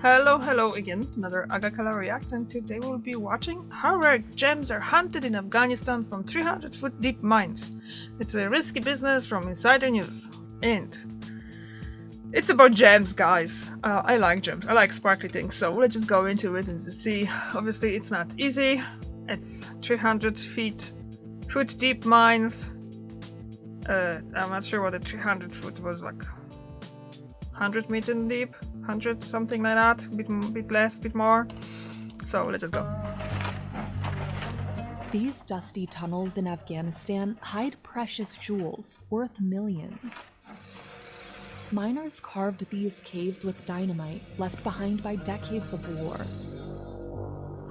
Hello again, another Agakala React, and today we'll be watching how rare gems are hunted in Afghanistan from 300-foot deep mines. It's a risky business from Insider News, and it's about gems, guys. I like gems, I like sparkly things, so let's just go into it and see. Obviously it's not easy, it's 300-foot deep mines. I'm not sure what a 300-foot was, like 100 meters deep, 100, something like that, bit less, bit more. So let's just go. These dusty tunnels in Afghanistan hide precious jewels worth millions. Miners carved these caves with dynamite left behind by decades of war.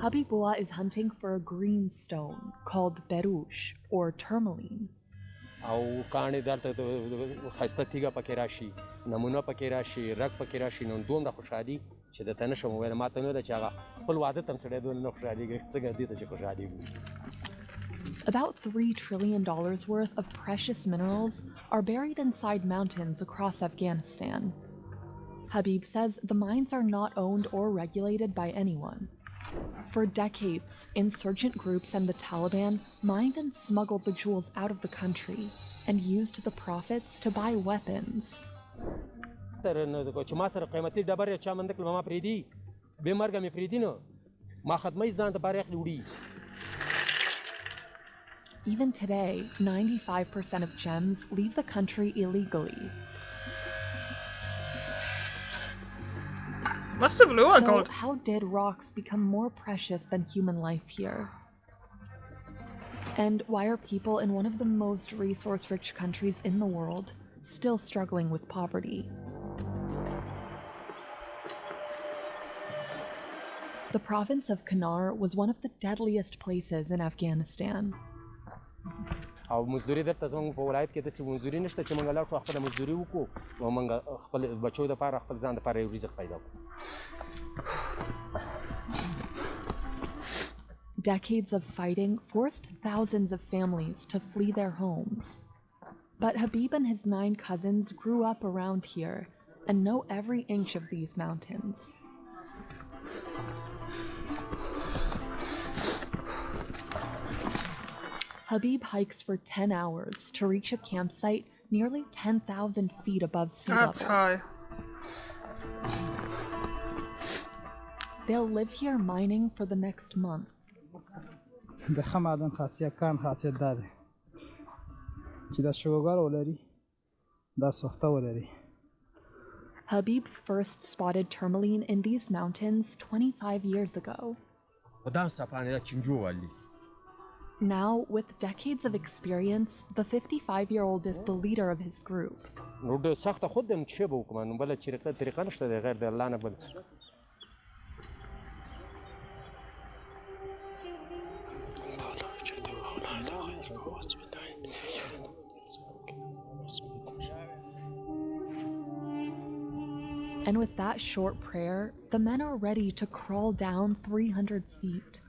Habibullah is hunting for a green stone called berush, or tourmaline. او کاڼې دلته ښایسته تیږه پکې راشي نمونه پکې راشي رګ پکې راشي نو دومره خوشحالي چې درته نه شم وویلی ما ته نه ده چې هغه خپل واده ته هم سړی دومره نه خوشحالېږي څنګه دې ته چې خوشحالېږو. About $3 trillion worth of precious minerals are buried inside mountains across Afghanistan. Habib says the mines are not owned or regulated by anyone. For decades, insurgent groups and the Taliban mined and smuggled the jewels out of the country and used the profits to buy weapons. Even today, 95% of gems leave the country illegally. What's the blue one called? So how did rocks become more precious than human life here? And why are people in one of the most resource-rich countries in the world still struggling with poverty? The province of Kunar was one of the deadliest places in Afghanistan. او مزدوري دلته زموږ په ولایت کې داسې مزدوري نشته چې موږ لاړ شو خپله مزدوري وکړو او موږ خپل بچو دپاره خپل ځان دپاره یو رزق پیدا کړو. Decades of fighting forced thousands of families to flee their homes. But Habib and his 9 cousins grew up around here and know every inch of these mountains. Habib hikes for 10 hours to reach a campsite nearly 10,000 feet above sea level. That's high. They'll live here mining for the next month. Habib first spotted tourmaline in these mountains 25 years ago. Now, with decades of experience, the 55-year-old is the leader of his group. And with that short prayer, the men are ready to crawl down 300 feet.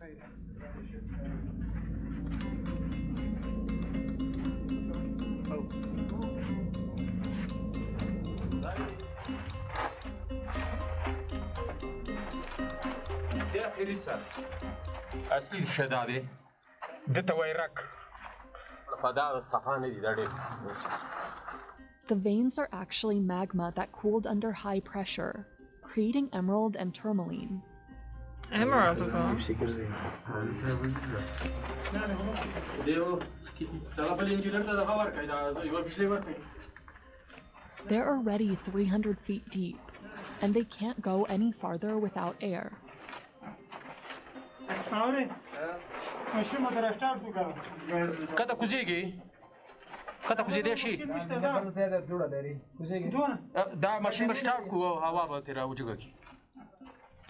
The veins are actually magma that cooled under high pressure, creating emerald and tourmaline. Emerald as well. They're already 300 feet deep, and they can't go any farther without air.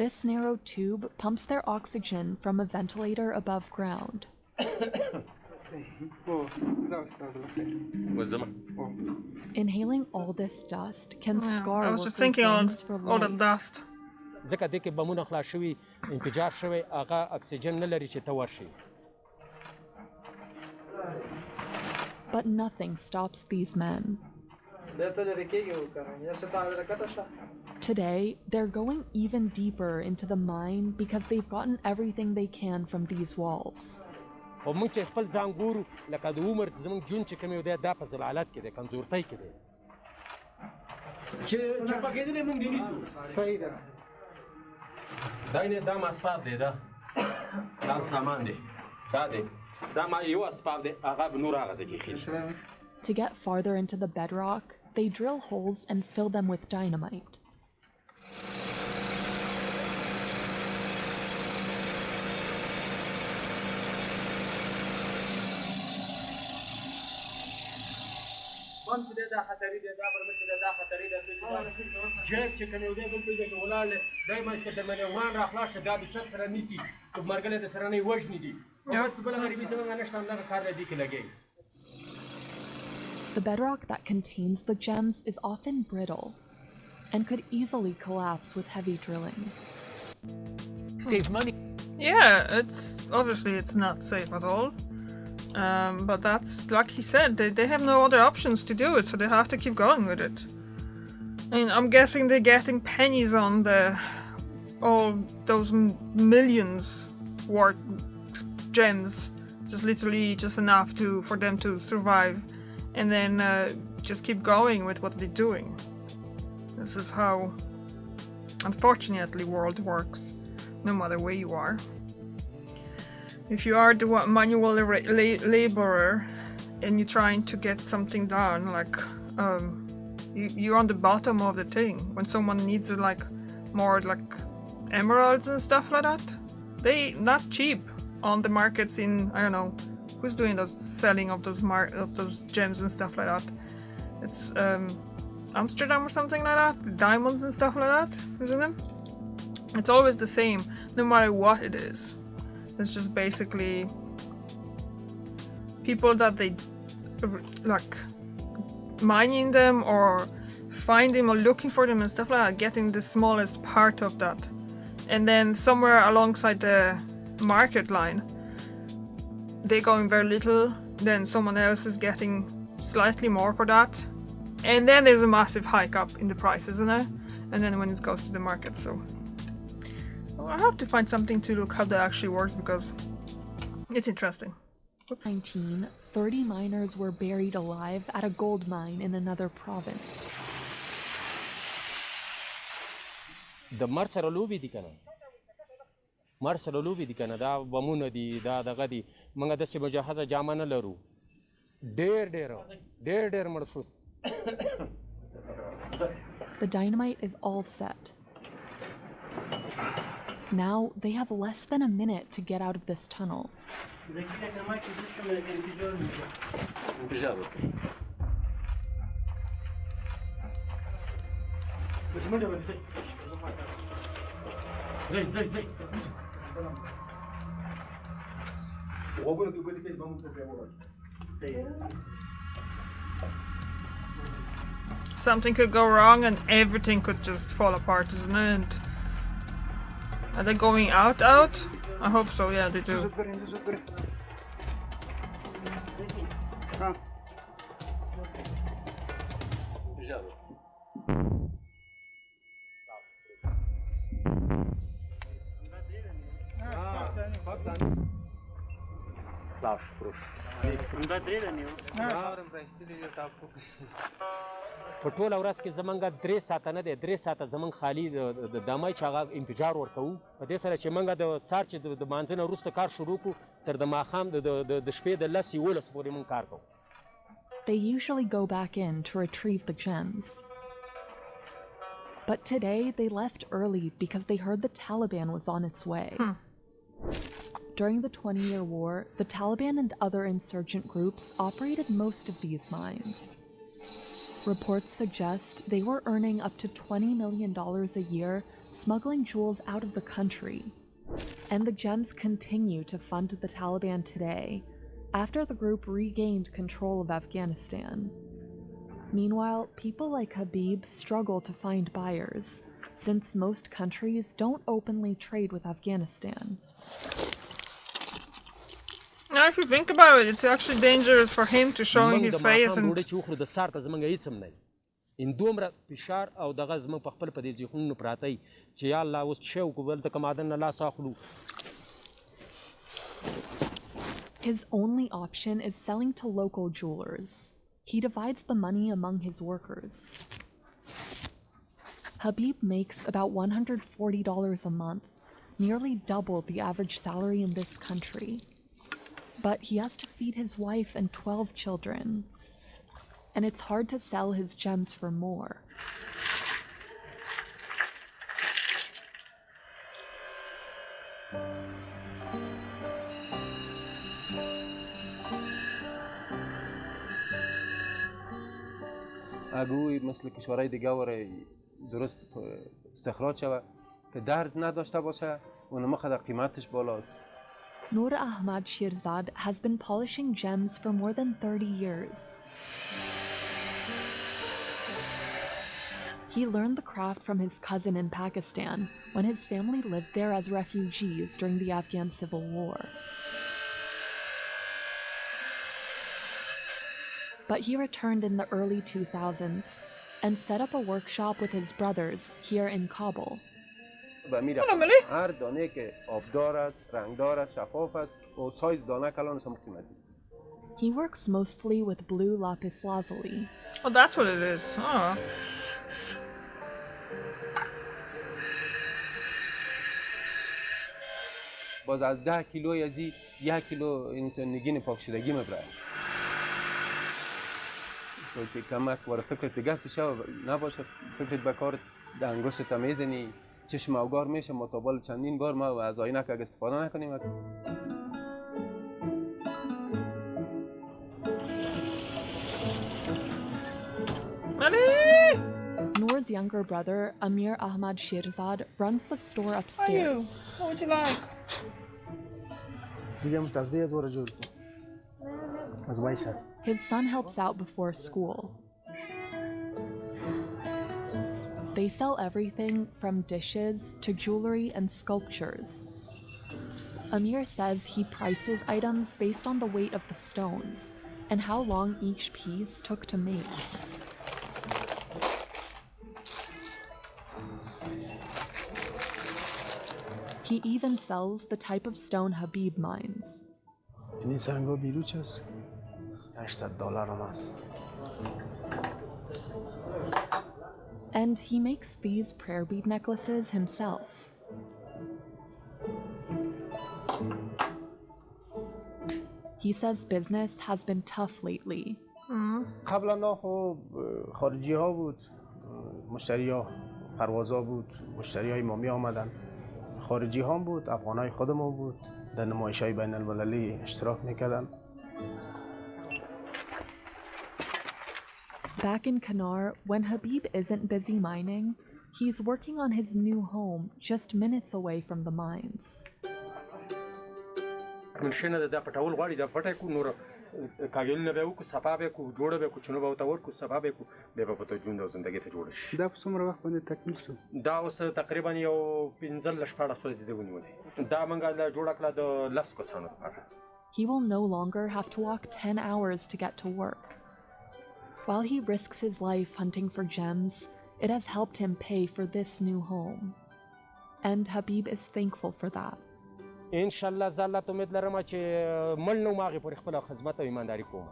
This narrow tube pumps their oxygen from a ventilator above ground. Inhaling all this dust can scar I was just thinking on all the dust. ځکه دې کې بمونه خلاص شوي انفجار شوی هغه اکسیجن نه لري چې ته ورشي. But nothing stops these men. Today, they're going even deeper into the mine because they've gotten everything they can from these walls. او موږ چې خپل ځان ګورو لکه د عمر زموږ جون چې کوم یو دی دا په ضلالت کې دی کمزورتۍ کې دی چې پکېدلې موږ دې نیسو صحیح ده دا ما اسباب دی دا سامان دی دا ما یو اسباب دی هغه به نور هغه ځای کې ایښی. To get farther into the bedrock, they drill holes and fill them with dynamite. جیب چې کوم یو دی بل ځای کې ولاړ دی دی باندې که درمنې وان را خلاص شه دا د چت سره نیسي که مرګلی د سره نه یې وژني دي اوس په بله غریبي زموږ نشته همدغه کار دی دې کې لګوي. The bedrock that contains the gems is often brittle and could easily collapse with heavy drilling. Save money. Yeah, it's not safe at all. But that's, like he said, they have no other options to do it, so they have to keep going with it. And I'm guessing they're getting pennies on all those millions worth gems, just enough for them to survive, and then just keep going with what they're doing. This is how, unfortunately, world works, no matter where you are. If you are the manual laborer and you're trying to get something done, like you're on the bottom of the thing. When someone needs more emeralds and stuff like that, they not cheap on the markets in, I don't know who's doing those selling of those gems and stuff like that. It's Amsterdam or something like that, the diamonds and stuff like that, isn't it? It's always the same, no matter what it is. It's just basically people that they mining them or find them or looking for them and stuff like that, getting the smallest part of that, and then somewhere alongside the market line they're going very little, then someone else is getting slightly more for that, and then there's a massive hike up in the price, isn't there? And then when it goes to the market, so I have to find something to look how that actually works because it's interesting. 30 miners were buried alive at a gold mine in another province. د مر سره لوبې دي که نه مر سره لوبې دي که نه دا بمونه دي دا دغه دي موږ داسې مجهزه جامه نه لرو ډېر مړ شو. The dynamite is all set. Now they have less than a minute to get out of this tunnel. Something could go wrong and everything could just fall apart, isn't it? Are they going out? I hope so, yeah, they do. په ټوله ورځ کې زمونږ 3 ساعته نه دی 3 ساعته زمونږ خالي د دمای چې هغه انفجار ورکوو په دې سره چې موږ د سهار چې د مانځه نه وروسته کار شروع کړو تر د ماښام د شپې د 10-11 پورې موږ کار کوو. They usually go back in to retrieve the gems. But today they left early because they heard the Taliban was on its way. During the 20-year war, the Taliban and other insurgent groups operated most of these mines. Reports suggest they were earning up to $20 million a year smuggling jewels out of the country. And the gems continue to fund the Taliban today, after the group regained control of Afghanistan. Meanwhile, people like Habib struggle to find buyers, since most countries don't openly trade with Afghanistan. Now, if you think about it, it's actually dangerous for him to show his face and... ان دومره فشار او دغه زموږ په خپل په دې ذهنونو پراته وي چې یا الله اوس څه وکړو دلته که معدن نه لاس اخلو. His only option is selling to local jewelers. He divides the money among his workers. Habib makes about $140 a month, nearly double the average salary in this country. But he has to feed his wife and 12 children, and it's hard to sell his gems for more. اگه مثل کشورهای دیگه وره درست استخراج شوه که درز نداشته باشه اون مخدر قیمتش بالاست. Noor Ahmad Shirzad has been polishing gems for more than 30 years. He learned the craft from his cousin in Pakistan when his family lived there as refugees during the Afghan Civil War. But he returned in the early 2000s and set up a workshop with his brothers here in Kabul. هر دانه که آبدار است، رنگدار است، شفاف است و سایز دانه کلانش هم قیمتی است. He works mostly with blue lapis lazuli. Oh, that's what it is. Oh. باز از 10 کیلو یزی 1 کیلو این نگین پاک شدگی مبره. تو که کمک وارد فکرت بگست شو نباشه فکرت به کارت انگشت میزنی چشم اوگار میشه متابل چندین بار ما از آینک اگه استفاده نکنیم. Noor's younger brother, Amir Ahmad Shirzad, runs the store upstairs. What would you like? His son helps out before school. They sell everything from dishes to jewelry and sculptures. Amir says he prices items based on the weight of the stones and how long each piece took to make. He even sells the type of stone Habib mines. این سنگا بیروچ است. $800 هم است. And he makes these prayer bead necklaces himself. He says business has been tough lately. قبلا خب خارجی ها بود، مشتری ها پروازا بود، مشتری های ما می آمدن. خارجی ها بود، افغان های خودمون بود، در نمایش های بین المللی اشتراک میکردن. Back in Kanar, when Habib isn't busy mining, he's working on his new home just minutes away from the mines. منشنه د پټول غواړي د پټه کو نور کاګل نه به کو صفا به کو جوړه به کو چنو به تور کو صفا به کو به په تو ژوند او ژوندۍ ته جوړ شي. دا په څومره وخت باندې تکمیل شو؟ دا اوس تقریبا یو 15 شپږ ورځې دی ونیولې. دا منګه لا جوړ کړه د لاس کو څانو لپاره. He will no longer have to walk 10 hours to get to work. While he risks his life hunting for gems, it has helped him pay for this new home. And Habib is thankful for that. ان شاء الله زه ته امید لرم چې مړ نو ماغه پر خپل خدمت او ایمانداري کوم.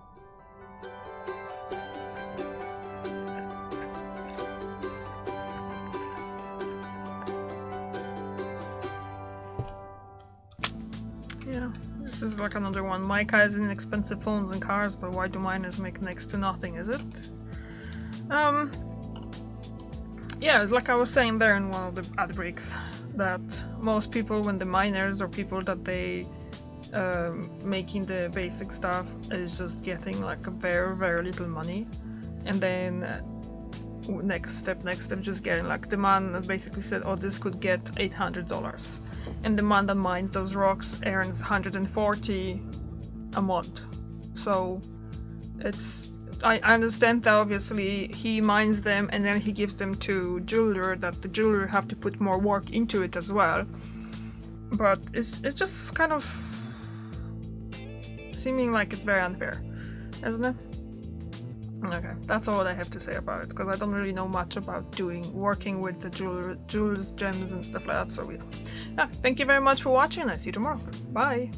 Yeah, this is like another one. Mike has inexpensive phones and cars, but why do miners make next to nothing, is it? Yeah, like I was saying there in one of the ad breaks, that most people, when the miners or people that they making the basic stuff is just getting like a very, very little money, and then next step just getting like the man that basically said, oh, this could get $800, and the man that mines those rocks earns $140 a month. So it's, I understand that obviously he mines them and then he gives them to jeweler, that the jeweler have to put more work into it as well. But it's just kind of seeming like it's very unfair, isn't it? Okay, that's all I have to say about it, because I don't really know much about working with the jewels, gems and stuff like that, so yeah. Thank you very much for watching, and I see you tomorrow. Bye!